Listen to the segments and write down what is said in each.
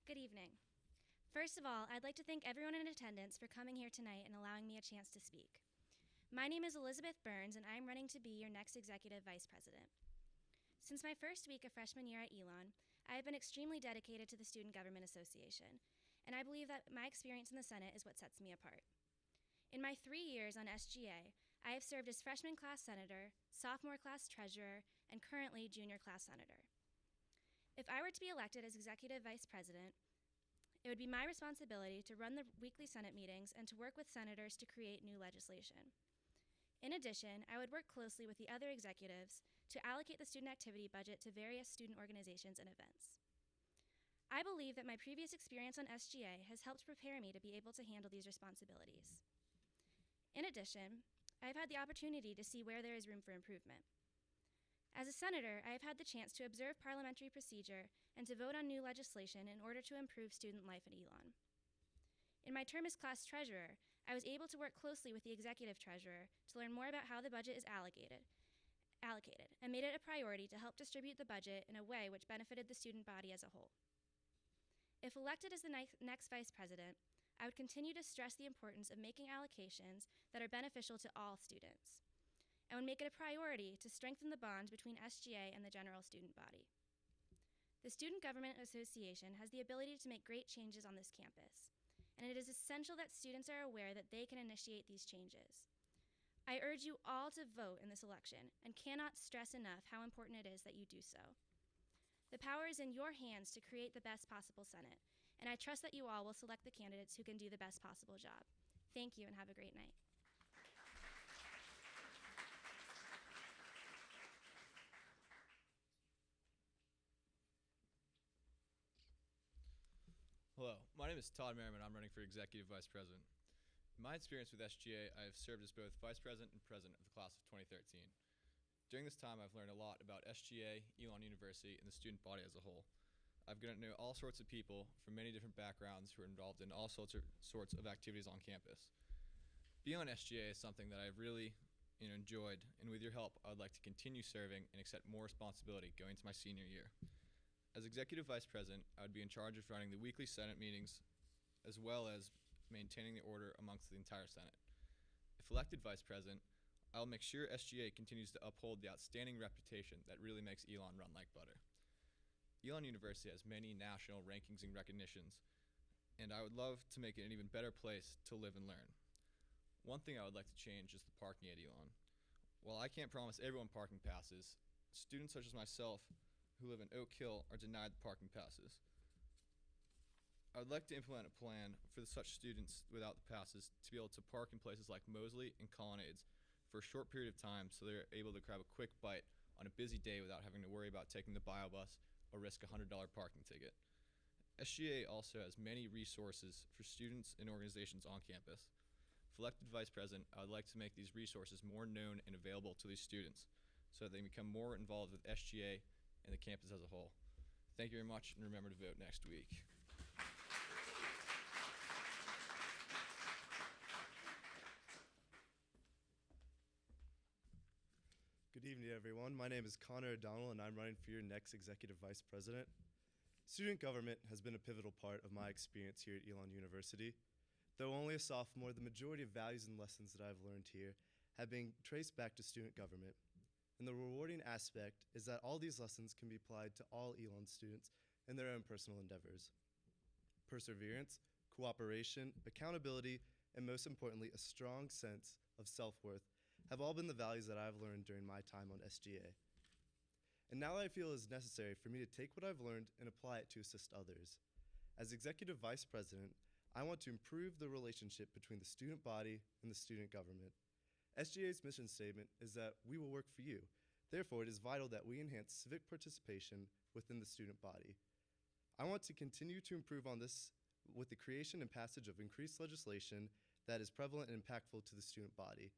Good evening. First of all, I'd like to thank everyone in attendance for coming here tonight and allowing me a chance to speak. My name is Elizabeth Burns, and I'm running to be your next Executive Vice President. Since my first week of freshman year at Elon, I have been extremely dedicated to the Student Government Association, and I believe that my experience in the Senate is what sets me apart. In my 3 years on SGA, I have served as freshman class senator, sophomore class treasurer, and currently junior class senator. If I were to be elected as Executive Vice President, it would be my responsibility to run the weekly Senate meetings and to work with senators to create new legislation. In addition, I would work closely with the other executives to allocate the student activity budget to various student organizations and events. I believe that my previous experience on SGA has helped prepare me to be able to handle these responsibilities. In addition, I have had the opportunity to see where there is room for improvement. As a senator, I have had the chance to observe parliamentary procedure and to vote on new legislation in order to improve student life at Elon. In my term as class treasurer, I was able to work closely with the executive treasurer to learn more about how the budget is allocated, and made it a priority to help distribute the budget in a way which benefited the student body as a whole. If elected as the next vice president, I would continue to stress the importance of making allocations that are beneficial to all students, and would make it a priority to strengthen the bond between SGA and the general student body. The Student Government Association has the ability to make great changes on this campus, and it is essential that students are aware that they can initiate these changes. I urge you all to vote in this election and cannot stress enough how important it is that you do so. The power is in your hands to create the best possible Senate, and I trust that you all will select the candidates who can do the best possible job. Thank you and have a great night. Hello, my name is Todd Merriman. I'm running for Executive Vice President. In my experience with SGA, I have served as both Vice President and President of the class of 2013. During this time, I've learned a lot about SGA, Elon University, and the student body as a whole. I've gotten to know all sorts of people from many different backgrounds who are involved in all sorts of activities on campus. Being on SGA is something that I've really enjoyed, and with your help, I would like to continue serving and accept more responsibility going into my senior year. As Executive Vice President, I would be in charge of running the weekly Senate meetings as well as maintaining the order amongst the entire Senate. If elected Vice President, I will make sure SGA continues to uphold the outstanding reputation that really makes Elon run like butter. Elon University has many national rankings and recognitions, and I would love to make it an even better place to live and learn. One thing I would like to change is the parking at Elon. While I can't promise everyone parking passes, students such as myself who live in Oak Hill are denied the parking passes. I would like to implement a plan for such students without the passes to be able to park in places like Mosley and Colonnades for a short period of time so they're able to grab a quick bite on a busy day without having to worry about taking the bio bus or risk a $100 parking ticket. SGA also has many resources for students and organizations on campus. If elected Vice President, I would like to make these resources more known and available to these students so that they become more involved with SGA and the campus as a whole. Thank you very much, and remember to vote next week. Good evening, everyone. My name is Connor O'Donnell, and I'm running for your next Executive Vice President. Student government has been a pivotal part of my experience here at Elon University. Though only a sophomore, the majority of values and lessons that I've learned here have been traced back to student government. And the rewarding aspect is that all these lessons can be applied to all Elon students in their own personal endeavors. Perseverance, cooperation, accountability, and most importantly, a strong sense of self-worth have all been the values that I've learned during my time on SGA. And now I feel it is necessary for me to take what I've learned and apply it to assist others. As Executive Vice President, I want to improve the relationship between the student body and the student government. SGA's mission statement is that we will work for you. Therefore, it is vital that we enhance civic participation within the student body. I want to continue to improve on this with the creation and passage of increased legislation that is prevalent and impactful to the student body.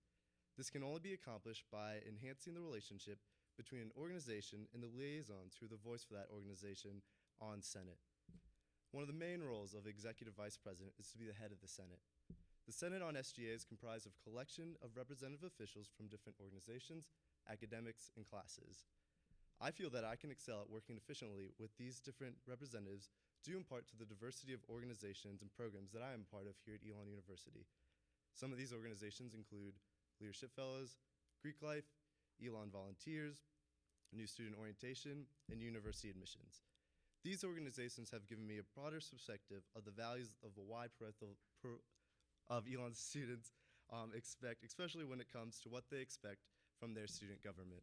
This can only be accomplished by enhancing the relationship between an organization and the liaisons who are the voice for that organization on Senate. One of the main roles of Executive Vice President is to be the head of the Senate. The Senate on SGA is comprised of a collection of representative officials from different organizations, academics, and classes. I feel that I can excel at working efficiently with these different representatives due in part to the diversity of organizations and programs that I am part of here at Elon University. Some of these organizations include Leadership Fellows, Greek Life, Elon Volunteers, New Student Orientation, and University Admissions. These organizations have given me a broader perspective of the values of a wide of Elon's students expect, especially when it comes to what they expect from their student government.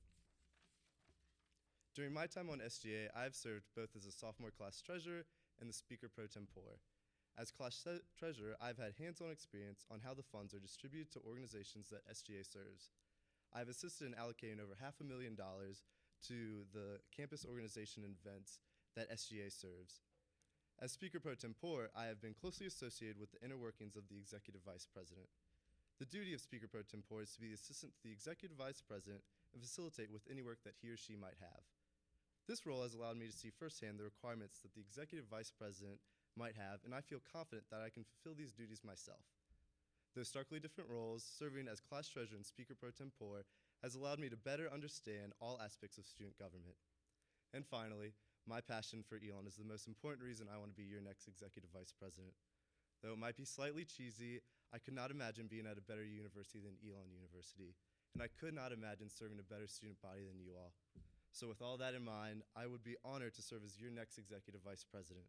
During my time on SGA, I have served both as a sophomore class treasurer and the speaker pro tempore. As class treasurer, I've had hands-on experience on how the funds are distributed to organizations that SGA serves. I've assisted in allocating over $500,000 to the campus organization and events that SGA serves. As speaker pro tempore, I have been closely associated with the inner workings of the executive vice president. The duty of speaker pro tempore is to be the assistant to the executive vice president and facilitate with any work that he or she might have. This role has allowed me to see firsthand the requirements that the executive vice president might have, and I feel confident that I can fulfill these duties myself. Those starkly different roles, serving as class treasurer and speaker pro tempore, has allowed me to better understand all aspects of student government. And finally, my passion for Elon is the most important reason I want to be your next executive vice president. Though it might be slightly cheesy, I could not imagine being at a better university than Elon University, and I could not imagine serving a better student body than you all. So with all that in mind, I would be honored to serve as your next executive vice president.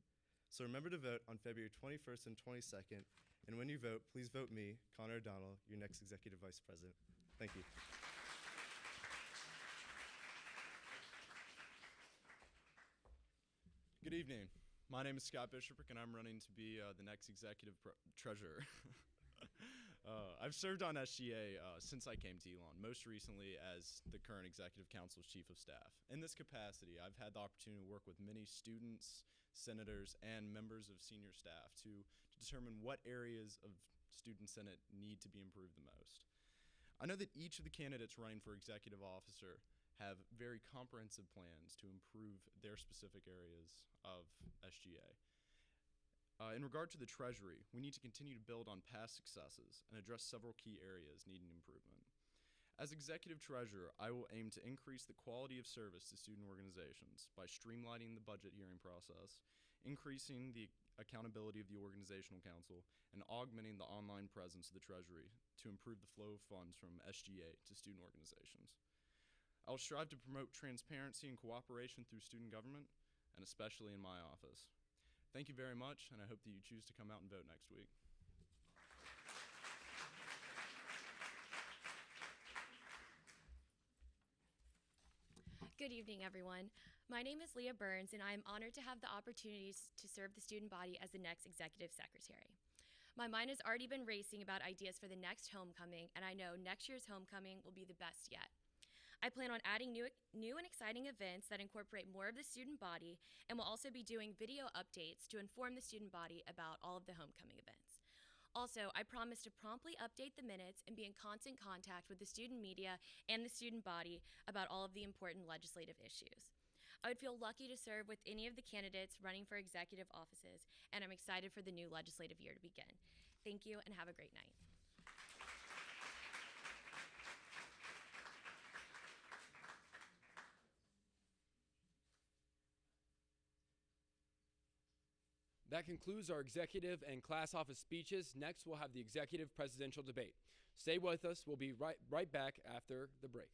So remember to vote on February 21st and 22nd, and when you vote, please vote me, Connor O'Donnell, your next executive vice president. Thank you. Good evening. My name is Scott Bishoprick, and I'm running to be the next executive treasurer. I've served on SGA since I came to Elon, most recently as the current Executive Council's Chief of Staff. In this capacity, I've had the opportunity to work with many students, senators, and members of senior staff to determine what areas of Student Senate need to be improved the most. I know that each of the candidates running for executive officer have very comprehensive plans to improve their specific areas of SGA. In regard to the Treasury, we need to continue to build on past successes and address several key areas needing improvement. As Executive Treasurer, I will aim to increase the quality of service to student organizations by streamlining the budget hearing process, increasing the accountability of the Organizational Council, and augmenting the online presence of the Treasury to improve the flow of funds from SGA to student organizations. I will strive to promote transparency and cooperation through student government, and especially in my office. Thank you very much, and I hope that you choose to come out and vote next week. Good evening, everyone. My name is Leah Burns, and I am honored to have the opportunity to serve the student body as the next executive secretary. My mind has already been racing about ideas for the next homecoming, and I know next year's homecoming will be the best yet. I plan on adding new and exciting events that incorporate more of the student body, and will also be doing video updates to inform the student body about all of the homecoming events. Also, I promise to promptly update the minutes and be in constant contact with the student media and the student body about all of the important legislative issues. I would feel lucky to serve with any of the candidates running for executive offices, and I'm excited for the new legislative year to begin. Thank you, and have a great night. That concludes our executive and class office speeches. Next, we'll have the executive presidential debate. Stay with us. We'll be right back after the break.